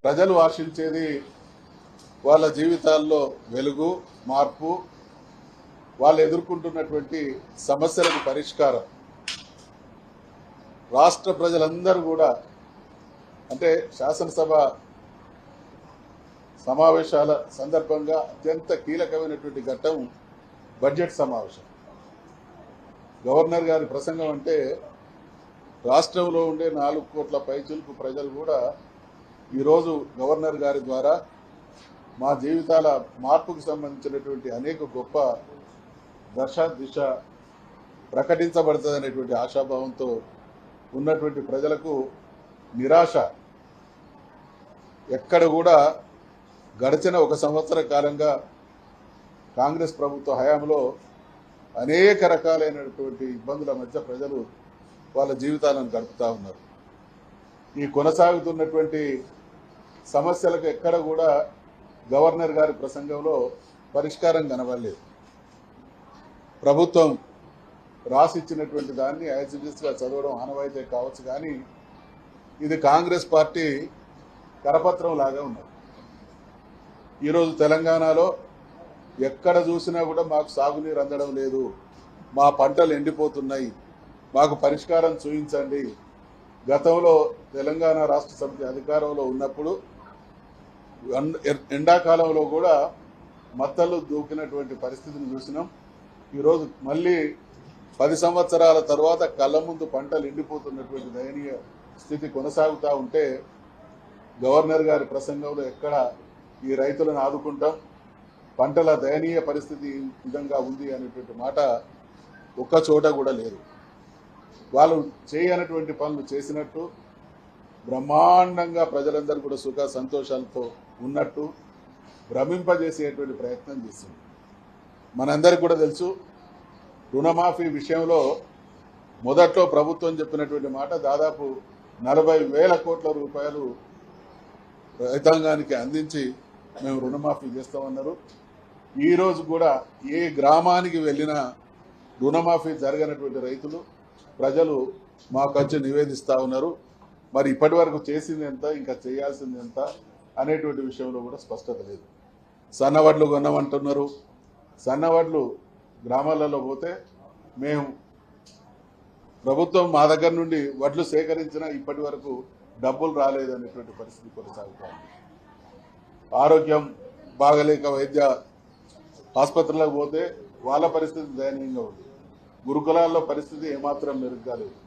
ప్రజలు ఆశించేది వాళ్ళ జీవితాల్లో వెలుగు, మార్పు, వాళ్ళు ఎదుర్కొంటున్నటువంటి సమస్యలకు పరిష్కారం. రాష్ట్ర ప్రజలందరూ కూడా అంటే శాసనసభ సమావేశాల సందర్భంగా అత్యంత కీలకమైనటువంటి ఘట్టం బడ్జెట్ సమావేశం. గవర్నర్ గారి ప్రసంగం అంటే రాష్ట్రంలో ఉండే 4 కోట్ల పైచిలకు ప్రజలు కూడా ఈరోజు గవర్నర్ గారి ద్వారా మా జీవితాల మార్పుకు సంబంధించినటువంటి అనేక గొప్ప దశ దిశ ప్రకటించబడుతుందనేటువంటి ఆశాభావంతో ఉన్నటువంటి ప్రజలకు నిరాశ. ఎక్కడ కూడా గడిచిన 1 సంవత్సర కాలంగా కాంగ్రెస్ ప్రభుత్వ హయాంలో అనేక రకాలైనటువంటి ఇబ్బందుల మధ్య ప్రజలు వాళ్ళ జీవితాలను గడుపుతూ ఉన్నారు. ఈ కొనసాగుతున్నటువంటి సమస్యలకు ఎక్కడ కూడా గవర్నర్ గారి ప్రసంగంలో పరిష్కారం కనబడలేదు. ప్రభుత్వం రాసిచ్చినటువంటి దాన్ని యాజిటీస్గా చదవడం ఆనవాయితీ కావచ్చు, కానీ ఇది కాంగ్రెస్ పార్టీ కరపత్రం లాగా ఉన్నది. ఈరోజు తెలంగాణలో ఎక్కడ చూసినా కూడా మాకు సాగునీరు అందడం లేదు, మా పంటలు ఎండిపోతున్నాయి, మాకు పరిష్కారం చూపించండి. గతంలో తెలంగాణ రాష్ట్ర సమితి అధికారంలో ఉన్నప్పుడు ఎండాకాలంలో కూడా మత్తలు దూకినటువంటి పరిస్థితిని చూసినాం. ఈరోజు మళ్ళీ 10 సంవత్సరాల తర్వాత కళ్ళ ముందు పంటలు ఎండిపోతున్నటువంటి దయనీయ స్థితి కొనసాగుతూ ఉంటే గవర్నర్ గారి ప్రసంగంలో ఎక్కడ ఈ రైతులను ఆదుకుంటాం, పంటల దయనీయ పరిస్థితి ఈ విధంగా ఉంది అనేటువంటి మాట ఒక్క చోట కూడా లేదు. వాళ్ళు చేయనటువంటి పనులు చేసినట్టు, బ్రహ్మాండంగా ప్రజలందరూ కూడా సుఖ సంతోషాలతో ఉన్నట్టు భ్రమింపజేసేటువంటి ప్రయత్నం చేసింది. మనందరికీ కూడా తెలుసు, రుణమాఫీ విషయంలో మొదట్లో ప్రభుత్వం చెప్పినటువంటి మాట దాదాపు 40,000 కోట్ల రూపాయలు రైతాంగానికి అందించి మేము రుణమాఫీ చేస్తామన్నారు. ఈరోజు కూడా ఏ గ్రామానికి వెళ్ళినా రుణమాఫీ జరగనటువంటి రైతులు ప్రజలు మాకు వచ్చి నివేదిస్తూ ఉన్నారు. మరి ఇప్పటి వరకు చేసింది ఎంత, ఇంకా చేయాల్సింది ఎంత అనేటువంటి విషయంలో కూడా స్పష్టత లేదు. సన్నవడ్లు కొన్నామంటున్నారు. సన్నవడ్లు గ్రామాలలో పోతే మేము ప్రభుత్వం మా దగ్గర నుండి వడ్లు సేకరించినా ఇప్పటి వరకు డబ్బులు రాలేదనేటువంటి పరిస్థితి కొనసాగుతోంది. ఆరోగ్యం బాగలేక వైద్య ఆసుపత్రులకు పోతే వాళ్ళ పరిస్థితి దయనీయంగా ఉంది. గురుకులాల్లో పరిస్థితి ఏమాత్రం మెరుగ్గా లేదు.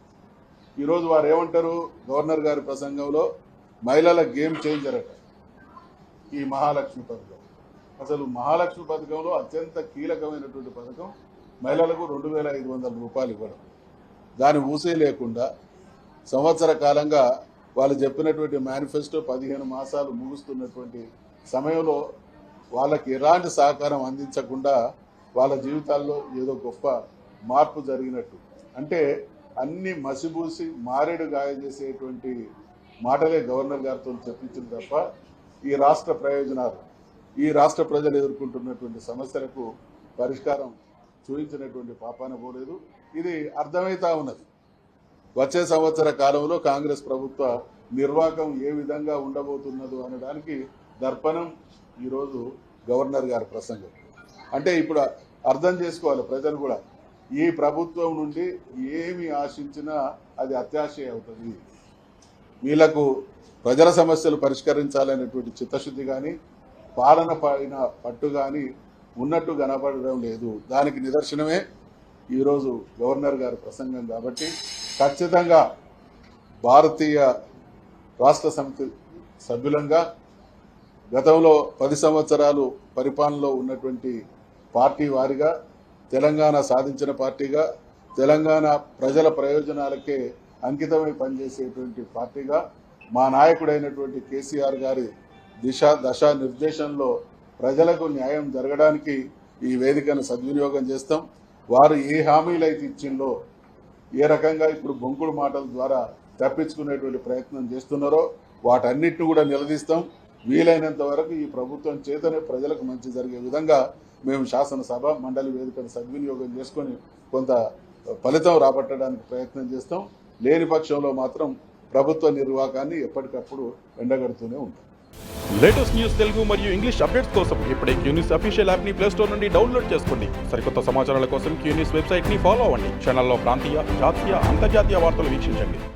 ఈరోజు వారు ఏమంటారు గవర్నర్ గారి ప్రసంగంలో, మహిళల గేమ్ చేంజర్ అట ఈ మహాలక్ష్మి పథకం. అసలు మహాలక్ష్మి పథకంలో అత్యంత కీలకమైనటువంటి పథకం మహిళలకు 2,500 రూపాయలు ఇవ్వడం. దాని ఊసే లేకుండా సంవత్సర కాలంగా వాళ్ళు చెప్పినటువంటి మేనిఫెస్టో 15 మాసాలు ముగుస్తున్నటువంటి సమయంలో వాళ్ళకి ఎలాంటి సహకారం అందించకుండా వాళ్ళ జీవితాల్లో ఏదో గొప్ప మార్పు జరిగినట్టు, అంటే అన్ని మసిబూసి మారేడు గాయ చేసేటువంటి మాటలే గవర్నర్ గారితో చెప్పించింది తప్ప ఈ రాష్ట్ర ప్రయోజనాలు, ఈ రాష్ట్ర ప్రజలు ఎదుర్కొంటున్నటువంటి సమస్యలకు పరిష్కారం చూపించినటువంటి పాపాన పోలేదు. ఇది అర్థమవుతా ఉన్నది. వచ్చే సంవత్సర కాలంలో కాంగ్రెస్ ప్రభుత్వ నిర్వాహకం ఏ విధంగా ఉండబోతున్నదో అనడానికి దర్పణం ఈరోజు గవర్నర్ గారి ప్రసంగం. అంటే ఇప్పుడు అర్థం చేసుకోవాలి ప్రజలు కూడా, ఈ ప్రభుత్వం నుండి ఏమి ఆశించినా అది అత్యాశయ అవుతుంది. వీళ్లకు ప్రజల సమస్యలు పరిష్కరించాలనేటువంటి చిత్తశుద్ధి కానీ పాలన పైన పట్టు కానీ ఉన్నట్టు కనపడడం లేదు. దానికి నిదర్శనమే ఈరోజు గవర్నర్ గారి ప్రసంగం. కాబట్టి ఖచ్చితంగా భారతీయ రాష్ట్ర సమితి సభ్యులంగా గతంలో 10 సంవత్సరాలు పరిపాలనలో ఉన్నటువంటి పార్టీ వారిగా, తెలంగాణ సాధించిన పార్టీగా, తెలంగాణ ప్రజల ప్రయోజనాలకే అంకితమై పనిచేసేటువంటి పార్టీగా మా నాయకుడైనటువంటి కేసీఆర్ గారి దశ నిర్దేశంలో ప్రజలకు న్యాయం జరగడానికి ఈ వేదికను సద్వినియోగం చేస్తాం. వారు ఏ హామీలు అయితే ఇచ్చిందో, ఏ రకంగా ఇప్పుడు బొంకుడు మాటల ద్వారా తప్పించుకునేటువంటి ప్రయత్నం చేస్తున్నారో వాటన్నిటిని కూడా నిలదీస్తాం. వీలైనంత వరకు ఈ ప్రభుత్వం చేతనే ప్రజలకు మంచి జరిగే విధంగా మేము శాసనసభ మండలి వేదికను సద్వినియోగం చేసుకొని కొంత ఫలితం రాబట్టడానికి ప్రయత్నం చేస్తాం. లేని పక్షంలో మాత్రం ప్రభుత్వ నిర్వాహకాన్ని ఎప్పటికప్పుడు ఎండగడుతూనే ఉంటాం. లేటెస్ట్ న్యూస్ తెలుగు మరియు ఇంగ్లీష్ అప్డేట్స్ కోసం ఇప్పుడే క్యూన్యూస్ అఫీషియల్ యాప్ ని ప్లే స్టోర్ నుండి డౌన్లోడ్ చేసుకోండి. సరికొత్త సమాచారాల కోసం క్యూన్యూస్ వెబ్సైట్ ని ఫాలో అవ్వండి. ఛానల్లో ప్రాంతీయ, జాతీయ, అంతర్జాతీయ వార్తలు వీక్షించండి.